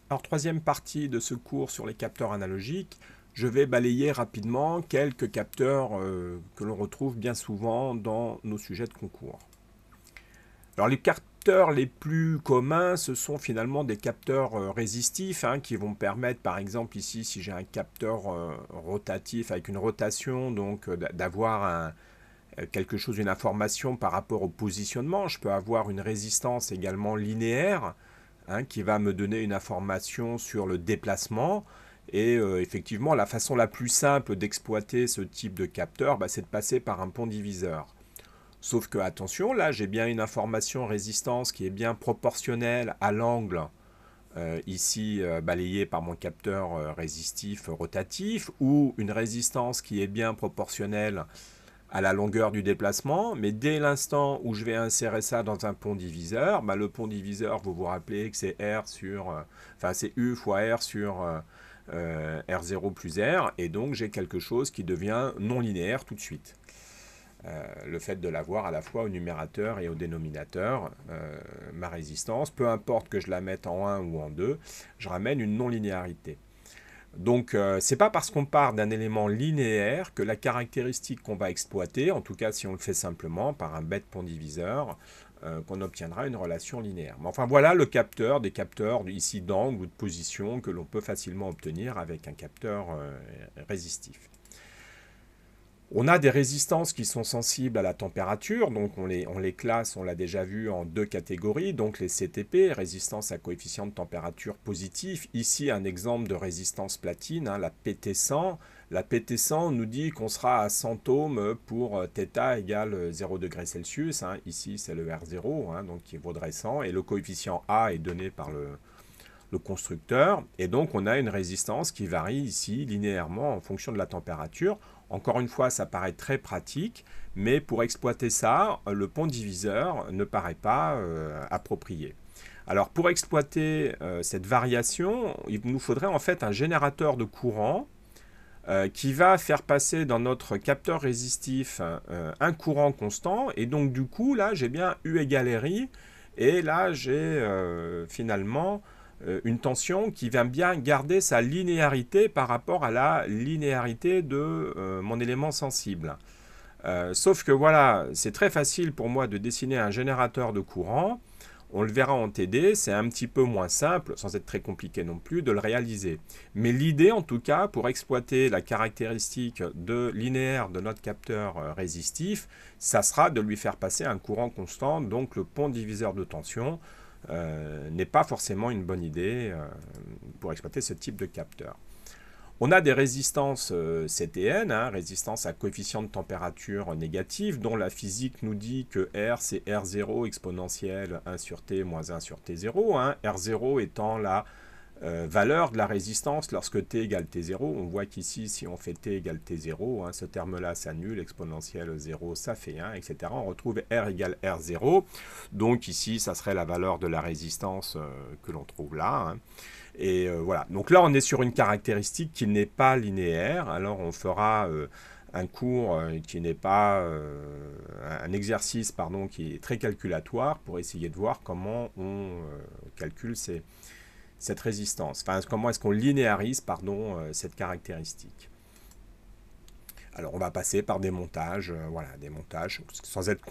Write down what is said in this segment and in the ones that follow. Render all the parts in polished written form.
Alors, troisième partie de ce cours sur les capteurs analogiques, je vais balayer rapidement quelques capteurs que l'on retrouve bien souvent dans nos sujets de concours. Alors, les capteurs les plus communs, ce sont finalement des capteurs résistifs qui vont me permettre, par exemple ici, si j'ai un capteur rotatif avec une rotation, donc d'avoir quelque chose, une information par rapport au positionnement. Je peux avoir une résistance également linéaire qui va me donner une information sur le déplacement. Et effectivement, la façon la plus simple d'exploiter ce type de capteur, c'est de passer par un pont diviseur. Sauf que, attention, là, j'ai bien une information résistance qui est bien proportionnelle à l'angle, ici balayé par mon capteur résistif rotatif, ou une résistance qui est bien proportionnelle à la longueur du déplacement, mais dès l'instant où je vais insérer ça dans un pont diviseur, le pont diviseur, vous vous rappelez que c'est R sur, c'est U fois R sur R0 plus R, et donc j'ai quelque chose qui devient non linéaire tout de suite. Le fait de l'avoir à la fois au numérateur et au dénominateur, ma résistance, peu importe que je la mette en 1 ou en 2, je ramène une non-linéarité. Donc, c'est pas parce qu'on part d'un élément linéaire que la caractéristique qu'on va exploiter, en tout cas si on le fait simplement par un bête pont diviseur, qu'on obtiendra une relation linéaire. Mais enfin, voilà le capteur, des capteurs ici d'angle ou de position que l'on peut facilement obtenir avec un capteur résistif. On a des résistances qui sont sensibles à la température, donc on les classe, on l'a déjà vu, en deux catégories, donc les CTP, résistance à coefficient de température positif. Ici, un exemple de résistance platine, la PT100. La PT100 nous dit qu'on sera à 100 ohms pour θ égale 0 degré Celsius. Ici, c'est le R0, donc qui vaudrait 100, et le coefficient A est donné par le constructeur, et donc on a une résistance qui varie ici linéairement en fonction de la température. Encore une fois, ça paraît très pratique, mais pour exploiter ça, le pont diviseur ne paraît pas approprié. Alors pour exploiter cette variation, il nous faudrait en fait un générateur de courant qui va faire passer dans notre capteur résistif un courant constant, et donc du coup là j'ai bien U égale RI, et là j'ai finalement une tension qui va bien garder sa linéarité par rapport à la linéarité de mon élément sensible. Sauf que voilà, c'est très facile pour moi de dessiner un générateur de courant. On le verra en TD, c'est un petit peu moins simple, sans être très compliqué non plus, de le réaliser. Mais l'idée, en tout cas, pour exploiter la caractéristique linéaire de notre capteur résistif, ça sera de lui faire passer un courant constant, donc le pont diviseur de tension n'est pas forcément une bonne idée pour exploiter ce type de capteur. On a des résistances CTN, résistance à coefficient de température négatif, dont la physique nous dit que R, c'est R0 exponentielle 1 sur T moins 1 sur T0. R0 étant la valeur de la résistance lorsque T égale T0. On voit qu'ici, si on fait T égale T0, ce terme-là s'annule, exponentielle 0, ça fait 1, etc. On retrouve R égale R0. Donc ici, ça serait la valeur de la résistance que l'on trouve là. Et voilà, donc là on est sur une caractéristique qui n'est pas linéaire, alors on fera un cours qui n'est pas, un exercice pardon, qui est très calculatoire pour essayer de voir comment on calcule cette résistance, enfin comment est-ce qu'on linéarise cette caractéristique. Alors on va passer par des montages, voilà, des montages sans être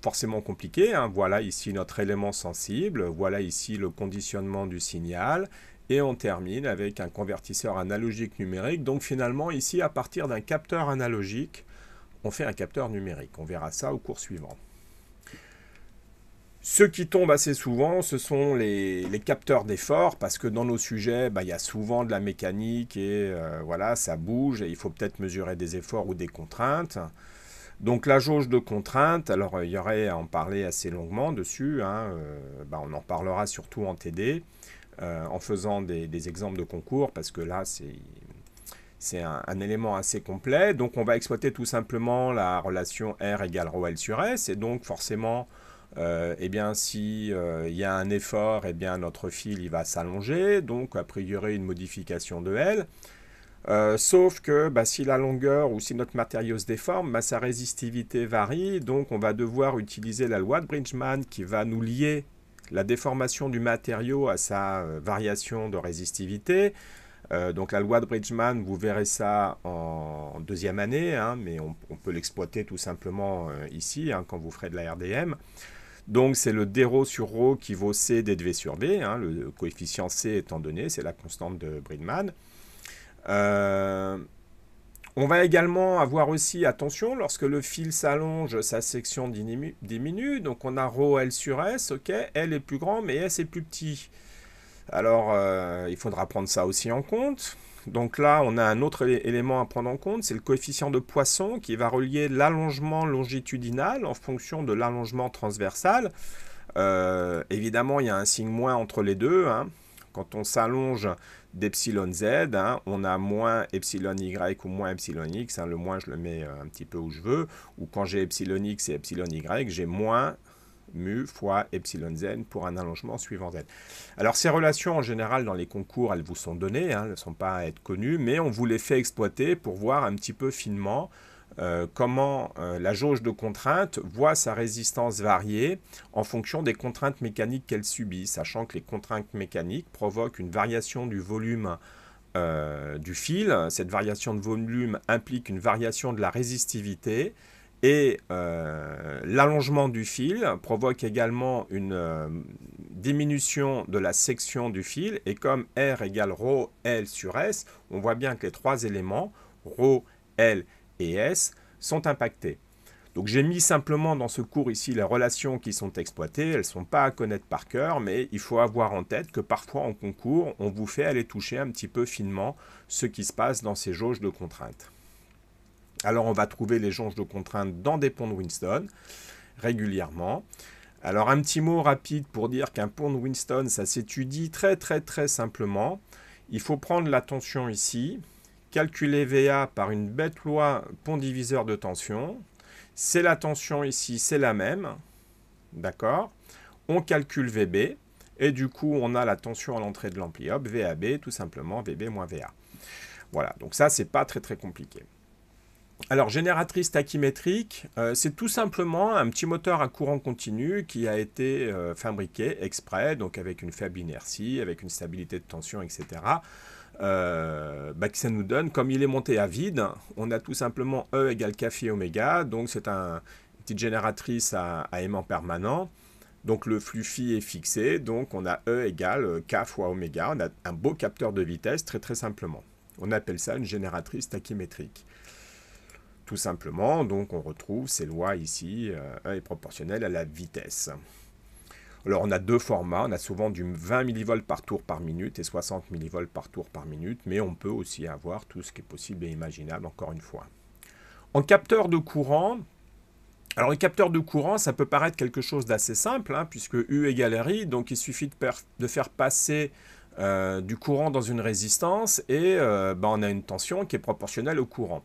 forcément compliqués. Voilà ici notre élément sensible, voilà ici le conditionnement du signal, et on termine avec un convertisseur analogique numérique. Donc finalement, ici, à partir d'un capteur analogique, on fait un capteur numérique. On verra ça au cours suivant. Ceux qui tombent assez souvent, ce sont les capteurs d'effort, parce que dans nos sujets, il y a souvent de la mécanique, et voilà, ça bouge, et il faut peut-être mesurer des efforts ou des contraintes. Donc la jauge de contrainte, alors il y aurait à en parler assez longuement dessus, on en parlera surtout en TD, en faisant des exemples de concours, parce que là, c'est un élément assez complet. Donc, on va exploiter tout simplement la relation R égale ρL sur S, et donc, forcément, si il y a un effort, notre fil il va s'allonger, donc, a priori, une modification de L. Sauf que si la longueur ou si notre matériau se déforme, sa résistivité varie, donc on va devoir utiliser la loi de Bridgman qui va nous lier La déformation du matériau a sa variation de résistivité. Donc la loi de Bridgman, vous verrez ça en deuxième année, hein, mais on peut l'exploiter tout simplement ici, hein, quand vous ferez de la RDM. Donc c'est le d rho sur rho qui vaut C dV sur V, hein, le coefficient C étant donné, c'est la constante de Bridgman. On va également avoir aussi, attention, lorsque le fil s'allonge, sa section diminue. Donc on a rho L sur S, ok, L est plus grand, mais S est plus petit. Alors il faudra prendre ça aussi en compte. Donc là, on a un autre élément à prendre en compte, c'est le coefficient de Poisson qui va relier l'allongement longitudinal en fonction de l'allongement transversal. Évidemment, il y a un signe moins entre les deux, hein. Quand on s'allonge d'epsilon z, hein, on a moins epsilon y ou moins epsilon x, hein, le moins je le mets un petit peu où je veux, ou quand j'ai epsilon x et epsilon y, j'ai moins mu fois epsilon z pour un allongement suivant z. Alors ces relations en général dans les concours, elles vous sont données, hein, elles ne sont pas à être connues, mais on vous les fait exploiter pour voir un petit peu finement comment la jauge de contrainte voit sa résistance varier en fonction des contraintes mécaniques qu'elle subit, sachant que les contraintes mécaniques provoquent une variation du volume du fil. Cette variation de volume implique une variation de la résistivité et l'allongement du fil provoque également une diminution de la section du fil, et comme R égale rho L sur S, on voit bien que les trois éléments, rho, L et S, sont impactés. Donc j'ai mis simplement dans ce cours ici les relations qui sont exploitées, elles ne sont pas à connaître par cœur, mais il faut avoir en tête que parfois en concours, on vous fait aller toucher un petit peu finement ce qui se passe dans ces jauges de contrainte. Alors on va trouver les jauges de contrainte dans des ponts de Winston, régulièrement. Alors un petit mot rapide pour dire qu'un pont de Winston, ça s'étudie très simplement. Il faut prendre la tension ici, calculer VA par une bête loi pont diviseur de tension. C'est la tension ici, c'est la même. D'accord? On calcule VB. Et du coup, on a la tension à l'entrée de l'ampli. Hop, VAB, tout simplement, VB moins VA. Voilà, donc ça, c'est pas très compliqué. Alors, génératrice tachymétrique, c'est tout simplement un petit moteur à courant continu qui a été fabriqué exprès, donc avec une faible inertie, avec une stabilité de tension, etc. Que ça nous donne, comme il est monté à vide, on a tout simplement E égale K phi oméga, donc c'est une petite génératrice à aimant permanent, donc le flux phi est fixé, donc on a E égale K fois oméga, on a un beau capteur de vitesse très simplement. On appelle ça une génératrice tachymétrique. Tout simplement, donc on retrouve ces lois ici, E est proportionnel à la vitesse. Alors on a deux formats, on a souvent du 20 mV par tour par minute et 60 mV par tour par minute, mais on peut aussi avoir tout ce qui est possible et imaginable, encore une fois. En capteur de courant, alors les capteurs de courant, ça peut paraître quelque chose d'assez simple, hein, puisque U égale RI, donc il suffit de faire passer du courant dans une résistance et on a une tension qui est proportionnelle au courant.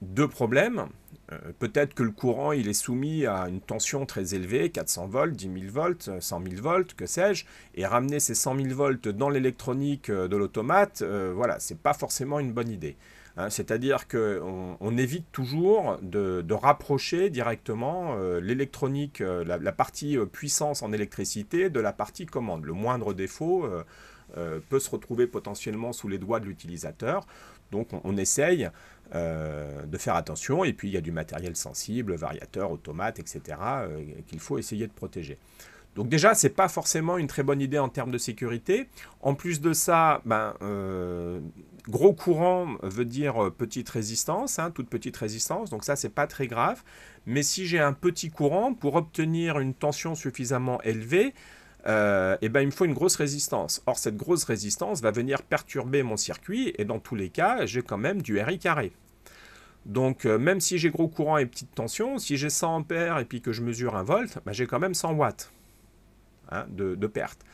Deux problèmes. Peut-être que le courant il est soumis à une tension très élevée, 400 volts, 10 000 volts, 100 000 volts, que sais-je, et ramener ces 100 000 volts dans l'électronique de l'automate, voilà, c'est pas forcément une bonne idée. Hein, c'est-à-dire qu'on évite toujours de rapprocher directement l'électronique, la partie puissance en électricité de la partie commande. Le moindre défaut peut se retrouver potentiellement sous les doigts de l'utilisateur. Donc on essaye de faire attention, et puis il y a du matériel sensible, variateur, automate, etc. Qu'il faut essayer de protéger. Donc déjà, ce n'est pas forcément une très bonne idée en termes de sécurité. En plus de ça, gros courant veut dire petite résistance, hein, toute petite résistance, donc ça, c'est pas très grave. Mais si j'ai un petit courant, pour obtenir une tension suffisamment élevée, il me faut une grosse résistance. Or, cette grosse résistance va venir perturber mon circuit, et dans tous les cas, j'ai quand même du RI carré. Donc, même si j'ai gros courant et petite tension, si j'ai 100 ampères et puis que je mesure 1 volt, j'ai quand même 100 watts, hein, de perte.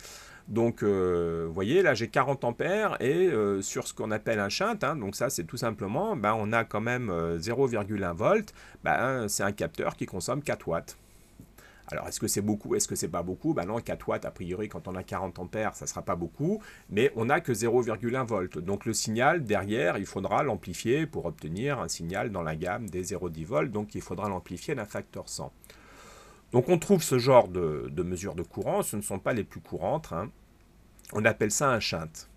Donc, vous voyez, là, j'ai 40 ampères, et sur ce qu'on appelle un shunt, hein, donc ça, c'est tout simplement, on a quand même 0,1 volt, c'est un capteur qui consomme 4 watts. Alors, est-ce que c'est beaucoup? Est-ce que c'est pas beaucoup? Non, 4 watts, a priori, quand on a 40 ampères, ça ne sera pas beaucoup, mais on n'a que 0,1 volt. Donc, le signal, derrière, il faudra l'amplifier pour obtenir un signal dans la gamme des 0,10 volts, donc il faudra l'amplifier d'un facteur 100. Donc on trouve ce genre de mesures de courant, ce ne sont pas les plus courantes, hein. On appelle ça un shunt.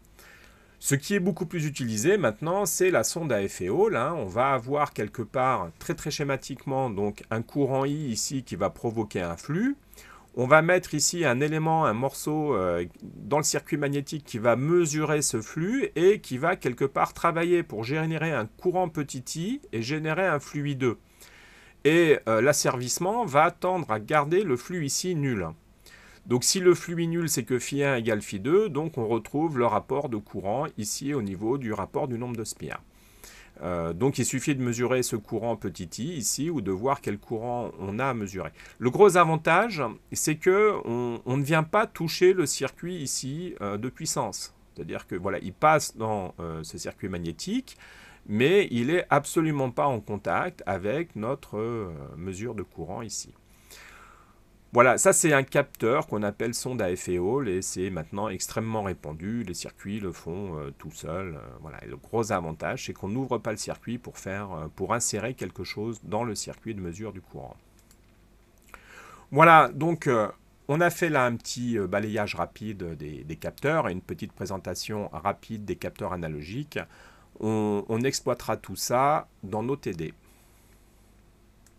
Ce qui est beaucoup plus utilisé maintenant, c'est la sonde à effet Hall, hein. On va avoir quelque part, très schématiquement, donc un courant I ici qui va provoquer un flux. On va mettre ici un élément, un morceau dans le circuit magnétique qui va mesurer ce flux et qui va quelque part travailler pour générer un courant petit i et générer un fluideux. Et l'asservissement va tendre à garder le flux ici nul. Donc si le flux est nul, c'est que φ1 égale φ2, donc on retrouve le rapport de courant ici au niveau du rapport du nombre de spires. Donc il suffit de mesurer ce courant petit i ici ou de voir quel courant on a à mesurer. Le gros avantage, c'est que on ne vient pas toucher le circuit ici de puissance. C'est-à-dire que voilà, il passe dans ce circuit magnétique, mais il n'est absolument pas en contact avec notre mesure de courant ici. Voilà, ça c'est un capteur qu'on appelle sonde à effet Hall et c'est maintenant extrêmement répandu. Les circuits le font tout seuls. Voilà. Et le gros avantage, c'est qu'on n'ouvre pas le circuit pour insérer quelque chose dans le circuit de mesure du courant. Voilà, donc on a fait là un petit balayage rapide des capteurs et une petite présentation rapide des capteurs analogiques. On exploitera tout ça dans nos TD.